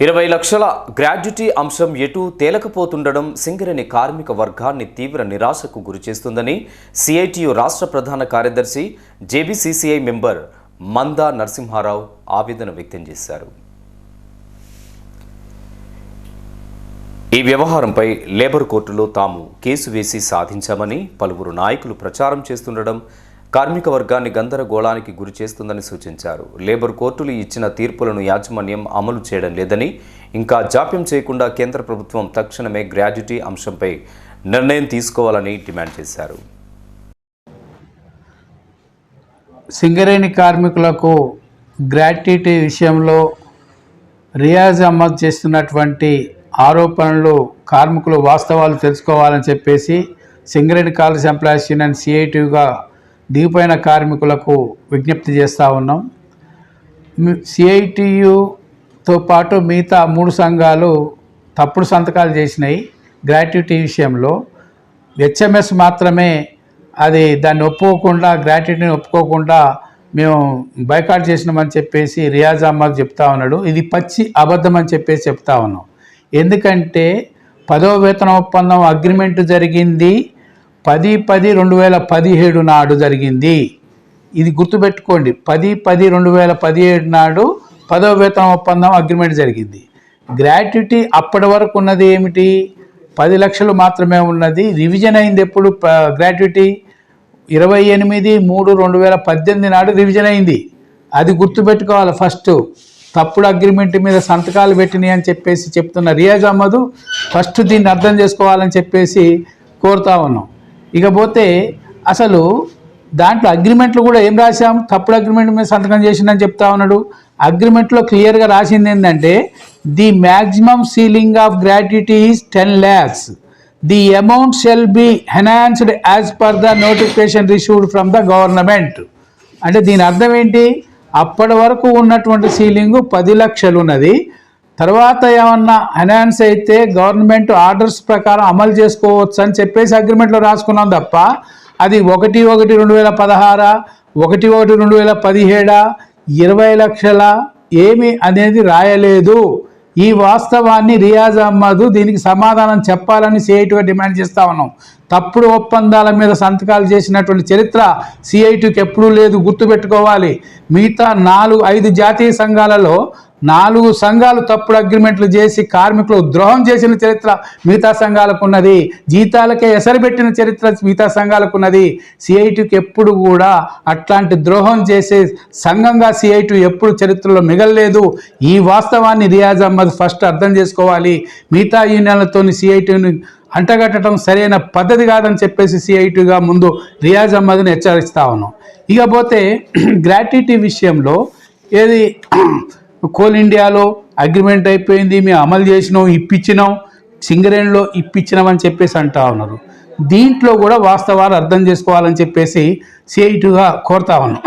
20 లక్షల గ్రాడ్యుటీ అంశం ఎటు తేలకపోతుండడం సింగరేణి కార్మిక వర్గాన్ని తీవ్ర నిరాశకు గురిచేస్తుందని సిఐటియు రాష్ట్ర ప్రధాన కార్యదర్శి జేబీసీసీఐ మెంబర్ మందా నరసింహారావు ఆవేదన వ్యక్తం చేశారు. ఈ వ్యవహారంపై లేబర్ కోర్టులో తాము కేసు వేసి సాధించామని పలువురు నాయకులు ప్రచారం చేస్తుండడం కార్మిక వర్గాన్ని గందరగోళానికి గురి చేస్తుందని సూచించారు. లేబర్ కోర్టులు ఇచ్చిన తీర్పులను యాజమాన్యం అమలు చేయడం లేదని, ఇంకా జాప్యం చేయకుండా కేంద్ర ప్రభుత్వం తక్షణమే గ్రాడ్యుటీ అంశంపై నిర్ణయం తీసుకోవాలని డిమాండ్ చేశారు. సింగరేణి కార్మికులకు గ్రాట్యుటీ విషయంలో రియాజ్ అహ్మద్ చేస్తున్నటువంటి ఆరోపణలు కార్మికులు వాస్తవాలు తెలుసుకోవాలని చెప్పేసి సింగరేణి కాలేజ్ ఎంప్లాయీస్ యూనియన్ సిఐటియుగా దిగిపోయిన కార్మికులకు విజ్ఞప్తి చేస్తూ ఉన్నాం. సిఐటియుతో పాటు మిగతా 3 సంఘాలు తప్పుడు సంతకాలు చేసినాయి గ్రాట్యుటీ విషయంలో. హెచ్ఎంఎస్ మాత్రమే దాన్ని ఒప్పుకోకుండా, గ్రాట్యుటీని ఒప్పుకోకుండా మేము బైకాట్ చేసినామని చెప్పేసి రియాజ్ అహ్మద్ చెప్తా ఉన్నాడు. ఇది పచ్చి అబద్ధం అని చెప్పేసి చెప్తా ఉన్నాం. ఎందుకంటే 10వ వేతన ఒప్పందం అగ్రిమెంట్ జరిగింది 10/10/2017 నాడు జరిగింది. ఇది గుర్తుపెట్టుకోండి. 10/10/2017 నాడు 10వ వేతన ఒప్పందం అగ్రిమెంట్ జరిగింది. గ్రాట్యుటీ అప్పటి వరకు ఉన్నది ఏమిటి? 10 లక్షలు మాత్రమే ఉన్నది. రివిజన్ అయింది ఎప్పుడు? గ్రాట్యుటీ 28/3/2018 నాడు రివిజన్ అయింది. అది గుర్తుపెట్టుకోవాలి. ఫస్ట్ తప్పుడు అగ్రిమెంట్ మీద సంతకాలు పెట్టినాయి అని చెప్పేసి చెప్తున్న రియాజ్ అహ్మద్ ఫస్ట్ దీన్ని అర్థం చేసుకోవాలని చెప్పేసి కోరుతా ఉన్నాం. ఇకపోతే అసలు దాంట్లో అగ్రిమెంట్లు కూడా ఏం రాశాం? తప్పుడు అగ్రిమెంట్ మీద సంతకం చేసిందని చెప్తా ఉన్నాడు. అగ్రిమెంట్లో క్లియర్గా రాసింది ఏంటంటే the maximum ceiling of gratuity is 10 lakhs. The amount shall be enhanced as per the notification received from the government. అంటే దీని అర్థం ఏంటి? అప్పటి వరకు ఉన్నటువంటి సీలింగ్ 10 లక్షలు ఉన్నది. తర్వాత ఏమన్నా ఎన్హాన్స్ అయితే గవర్నమెంట్ ఆర్డర్స్ ప్రకారం అమలు చేసుకోవచ్చు అని చెప్పేసి అగ్రిమెంట్లో రాసుకున్నాం తప్ప అది 1/1/2016, 1/1/2017, 20 లక్షల ఏమి అనేది రాయలేదు. ఈ వాస్తవాన్ని రియాజ్ అహ్మద్ దీనికి సమాధానం చెప్పాలని సిఐటిగా డిమాండ్ చేస్తూ ఉన్నాం. తప్పుడు ఒప్పందాల మీద సంతకాలు చేసినటువంటి చరిత్ర సిఐటికి ఎప్పుడూ లేదు, గుర్తుపెట్టుకోవాలి. మిగతా 4-5 జాతీయ సంఘాలలో 4 సంఘాలు తప్పుడు అగ్రిమెంట్లు చేసి కార్మికులు ద్రోహం చేసిన చరిత్ర మిగతా సంఘాలకు ఉన్నది. జీతాలకే ఎసరుపెట్టిన చరిత్ర మిగతా సంఘాలకు ఉన్నది. సిఐటికి ఎప్పుడు కూడా అట్లాంటి ద్రోహం చేసే సంఘంగా సిఐటి ఎప్పుడు చరిత్రలో మిగలలేదు. ఈ వాస్తవాన్ని రియాజ్ అహ్మద్ ఫస్ట్ అర్థం చేసుకోవాలి. మిగతా యూనియన్లతో సిఐటిని అంటగట్టడం సరైన పద్ధతి కాదని చెప్పేసి సిఐటిగా ముందు రియాజ్ అహ్మద్ని హెచ్చరిస్తా ఉన్నాం. ఇకపోతే గ్రాట్యుటీ విషయంలో ఏది కోల్ ఇండియాలో అగ్రిమెంట్ అయిపోయింది, మేము అమలు చేసినాం, ఇప్పించినాం, సింగరేణిలో ఇప్పించినాం అని చెప్పేసి అంటా ఉన్నారు. దీంట్లో కూడా వాస్తవాలు అర్థం చేసుకోవాలని చెప్పేసి సిఐటిగా కోరుతా ఉన్నాం.